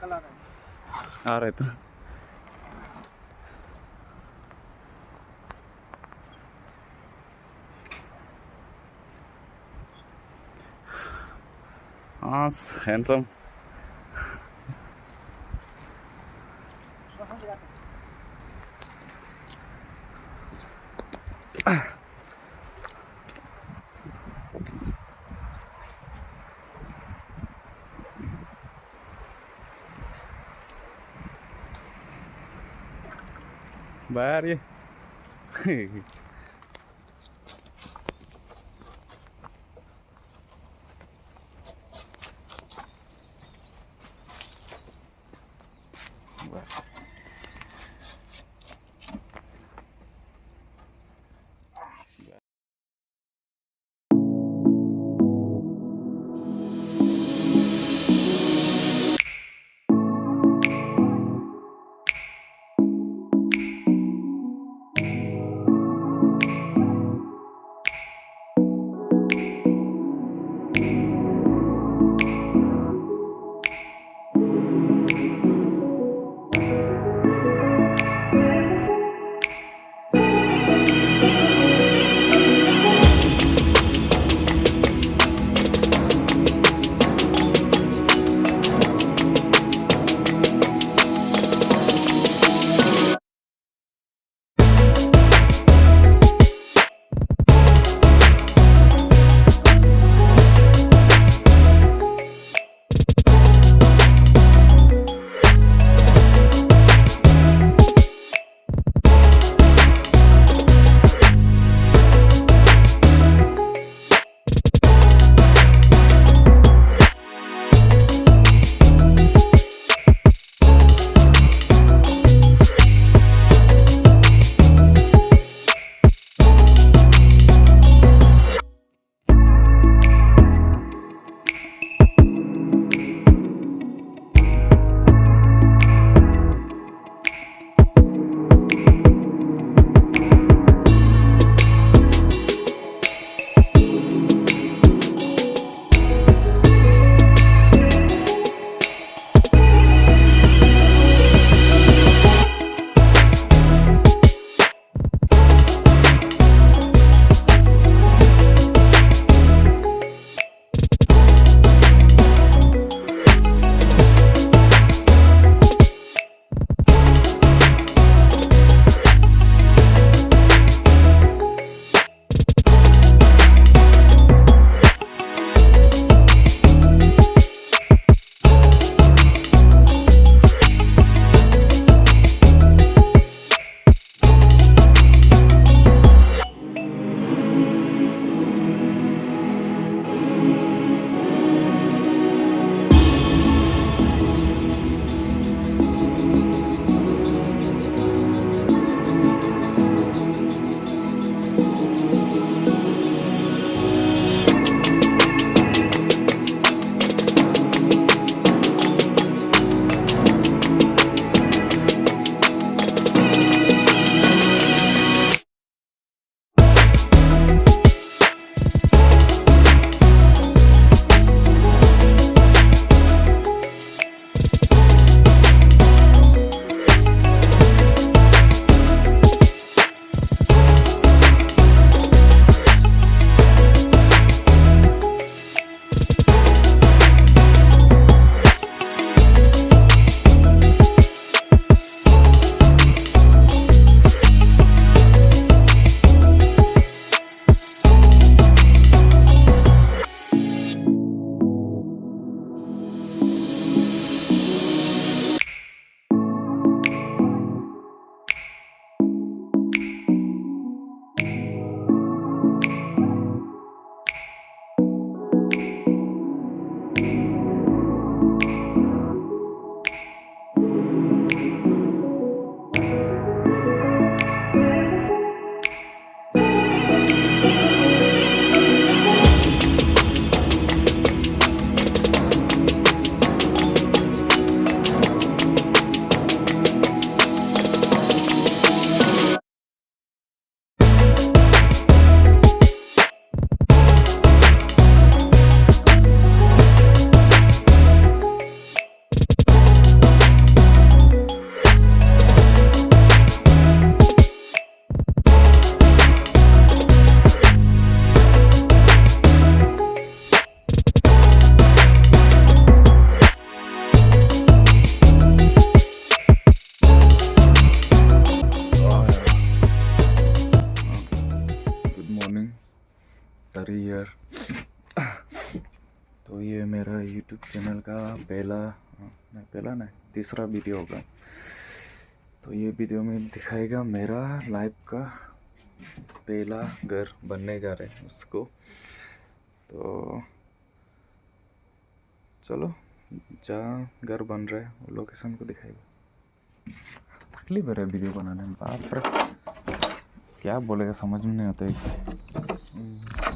आ रहे तो हाँ हैंडसम। बाहर ये यूट्यूब चैनल का पहला तीसरा वीडियो होगा। तो ये वीडियो में दिखाएगा मेरा लाइफ का पहला घर बनने जा रहे हैं उसको। तो चलो जहाँ घर बन रहा है वो लोकेशन को दिखाएगा। तकलीफ है वीडियो बनाने में, बाप रे क्या बोलेगा समझ में नहीं आता है।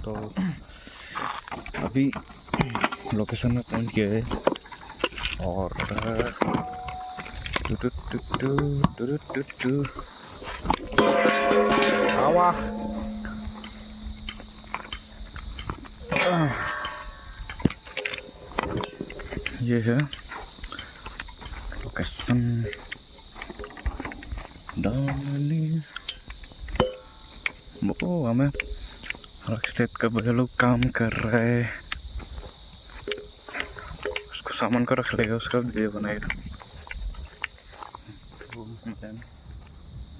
तो अभी लोकेशन में पहुंच गए और आवा ये है लोकेशन डाली। वो हमें स्टेट का बड़े लोग काम कर रहे हैं, उसको सामान को रख लेगा, उसका वीडियो बनाएगा। तो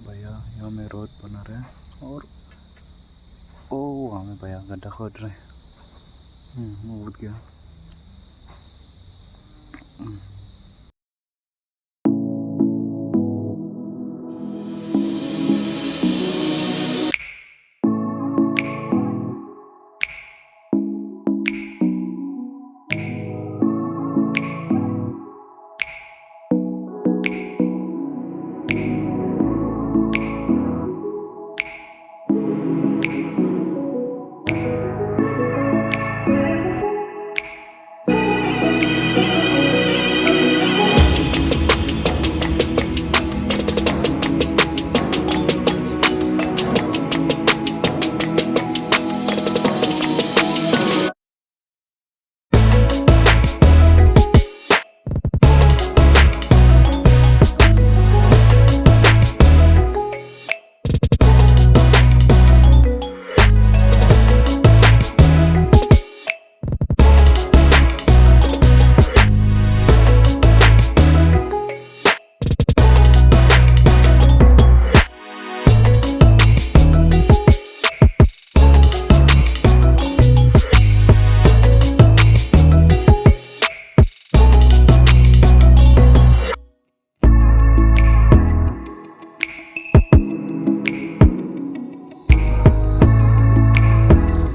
भैया यहाँ में रोड बना रहे हैं और ओ हमें भैया गड्ढा खोद रहे हैं। वो उठ गया।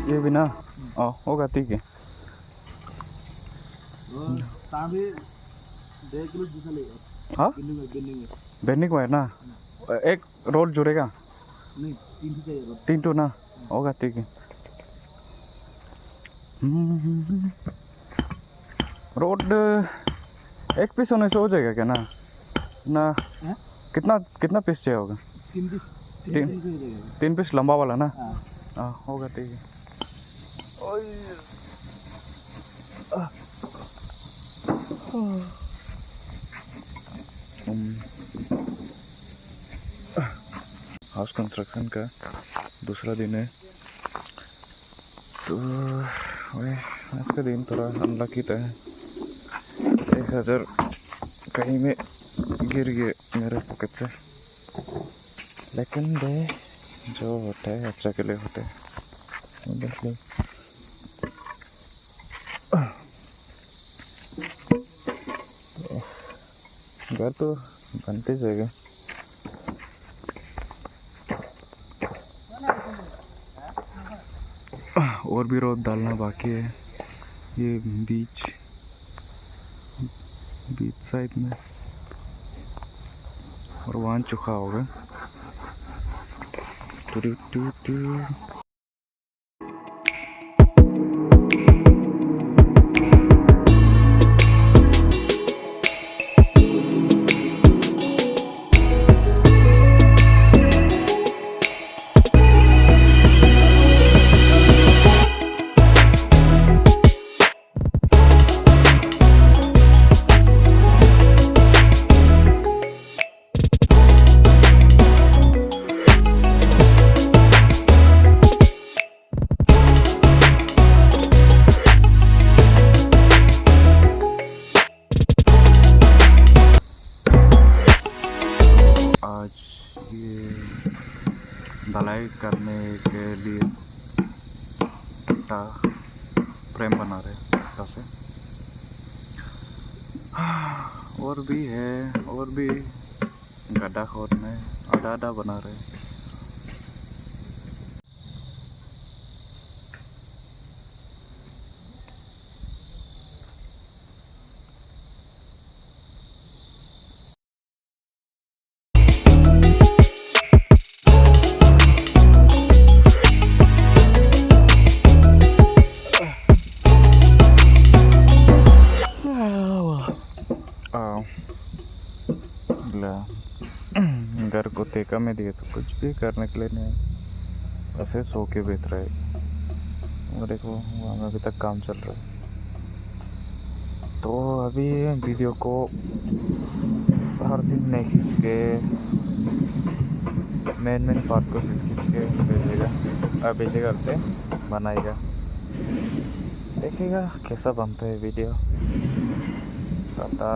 ये भी ना होगा ठीक है। हाँ बेनिक है ना, एक रोड जुड़ेगा नहीं 3 टू ना होगा ठीक है। रोड एक पीस होने से हो जाएगा क्या ना ना है? कितना पीस चाहिए होगा? 3 पीस लंबा वाला ना। हाँ होगा ठीक है। हाउस कंस्ट्रक्शन का दूसरा दिन है। तो आज का दिन थोड़ा अनलकी था। 1000 कहीं में गिर गए मेरे पॉकेट से, लेकिन दे जो होता है अच्छा के लिए होता है। घर तो बनते जाएगा। और भी रोड डालना बाकी है। ये बीच साइड में और वहाँ चुका होगा। ढलाई करने के लिए फ्रेम बना रहे हैं से। और भी है, और भी गड्ढा खोदना है, आधा आधा बना रहे हैं। घर को ठेका में दिए तो कुछ भी करने के लिए नहीं, ऐसे सो के बेच रहे हैं। और देखो वहाँ में अभी तक काम चल रहा है। तो अभी वीडियो को हर दिन नहीं खींच के मेन पार्ट को सिर्फ खींच के भेजेगा पे बनाएगा, देखेगा कैसा बनता है वीडियो। पता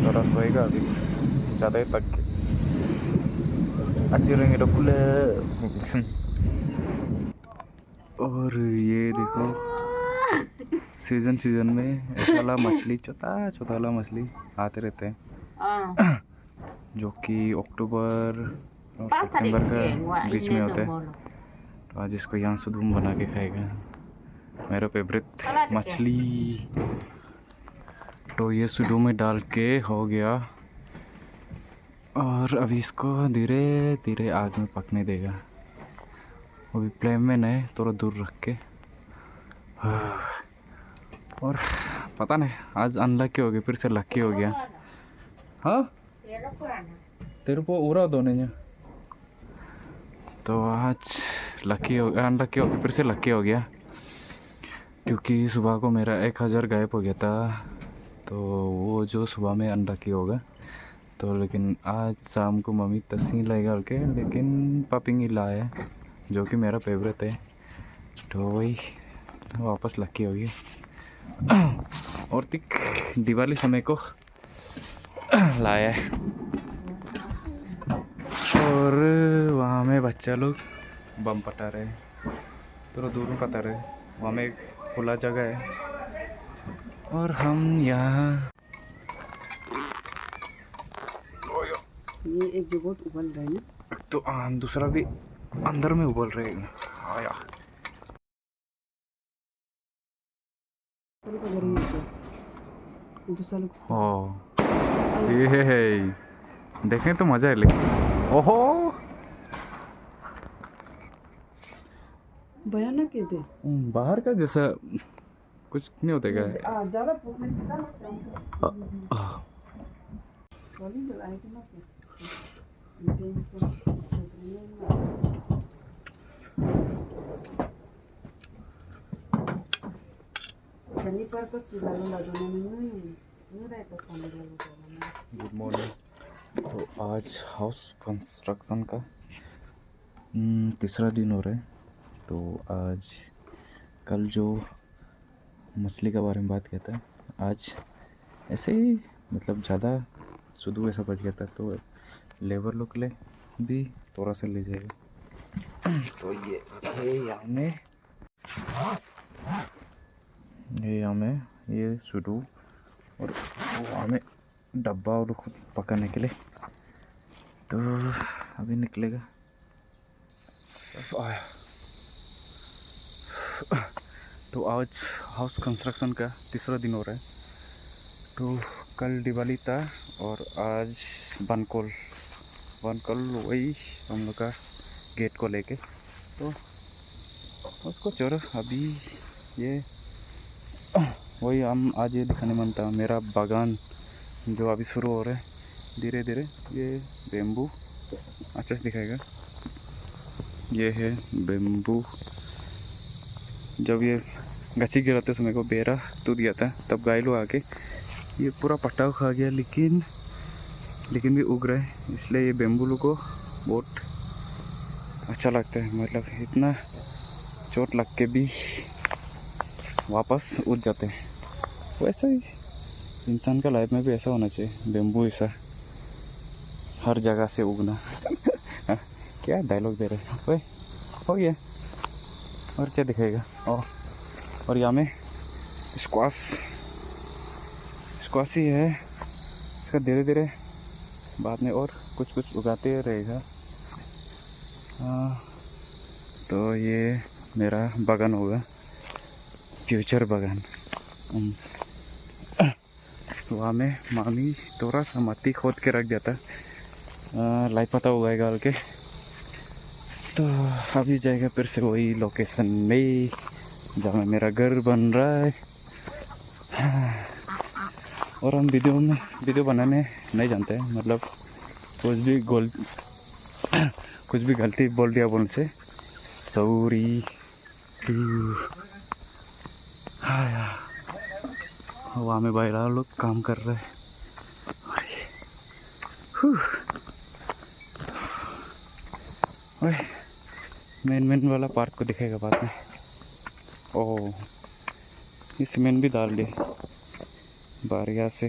थोड़ा सोएगा अभी, ज़्यादा ही पक अच्छी रहेंगे तो खुले। और ये देखो सीजन में ऐसा वाला मछली, छोटा वाला मछली आते रहते हैं जो कि अक्टूबर और सितंबर का बीच में होता है। तो आज इसको यहाँ सुदूम बना के खाएगा, मेरा फेवरेट मछली। तो ये सुदू में डाल के हो गया, और अभी इसको धीरे धीरे आग में पकने देगा। अभी फ्लेम में नहीं, थोड़ा दूर रख के। और पता नहीं आज अनलकी हो गया, फिर से लकी हो गया। हाँ तेरे को उड़ा दो नहीं। तो आज लकी हो गया, अनलकी हो गया, फिर से लकी हो गया, क्योंकि सुबह को मेरा 1000 गायब हो गया था। तो वो जो सुबह में अनलकी होगा। तो लेकिन आज शाम को मम्मी तस्सी लाएगा के, लेकिन पपिंग ही लाया जो कि मेरा फेवरेट है। तो वही वापस लकी हो गया। और तिक दिवाली समय को लाया है। और वहाँ में बच्चा लोग बम पटा रहे, थोड़ा दूर में पटा रहे। वहाँ में एक खुला जगह है, और हम यहाँ ये एक जो बहुत उबल रहा है ना, तो दूसरा भी अंदर में उबल रहे हैं। आया ये देखने तो मजा है, लेकिन ओहो भयानक है। बाहर का जैसा कुछ नहीं होता क्या? ज़्यादा फूकने से ना लगता है। कॉलिंग जलाए कि ना पर कुछ चिल्लाने लगने नहीं रहता खाने लगा। Good morning. तो आज हाउस कंस्ट्रक्शन का तीसरा दिन हो रहा है। तो आज कल जो मछली के बारे में बात किया था, आज ऐसे ही मतलब ज़्यादा शुद्ध ऐसा बच गया था, तो लेबर लोग के लिए भी थोड़ा सा ले जाएगा। तो ये हमें ये शुद्ध और वो हमें डब्बा और खुद पकाने के लिए। तो अभी निकलेगा। तो आज हाउस कंस्ट्रक्शन का तीसरा दिन हो रहा है। तो कल दिवाली था और आज बनकोल वही हम लोग का गेट को लेके। तो उसको छोड़ो, अभी ये वही हम आज ये दिखाने मन था, मेरा बागान जो अभी शुरू हो रहा है धीरे धीरे। ये बेम्बू अच्छा से दिखाएगा। ये है बेम्बू, जब ये गच्छी गिराते समय को बेरा टूट गया था, तब गाय लोग आके ये पूरा पट्टा खा गया, लेकिन भी उग रहा है। इसलिए ये बेम्बू लोग को बहुत अच्छा लगता है। मतलब इतना चोट लग के भी वापस उग जाते हैं। वैसे ही इंसान का लाइफ में भी ऐसा होना चाहिए, बेम्बू ऐसा हर जगह से उगना। क्या डायलॉग दे रहे हैं ओए, हो गया। और क्या दिखाएगा? और यहाँ में स्क्वाश ही है। इसका धीरे धीरे बाद में और कुछ कुछ उगाते रहेगा। तो ये मेरा बागान होगा, फ्यूचर बागान। वहाँ में मामी थोड़ा सा मट्टी खोद के रख दिया था, लाई पता उगाएगा के। तो अभी जाएगा फिर से वही लोकेशन में जहाँ मेरा घर बन रहा है। और हम वीडियो बनाने नहीं जानते हैं, मतलब कुछ भी गलती बोल दिया बोलने से सॉरी। वहाँ में भाई लोग काम कर रहे हैं। मेन वाला पार्क को दिखेगा बाद में। ओह, ये सीमेंट भी डाल दिए बढ़िया से।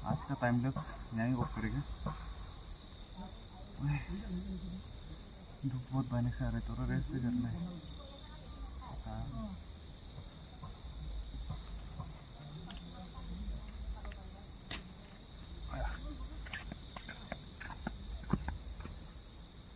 आज का टाइम लैप्स यहीं ऑफ करेंगे। धूप बहुत बहने से आ रहे, थोड़ा रेस्ट भी करना है।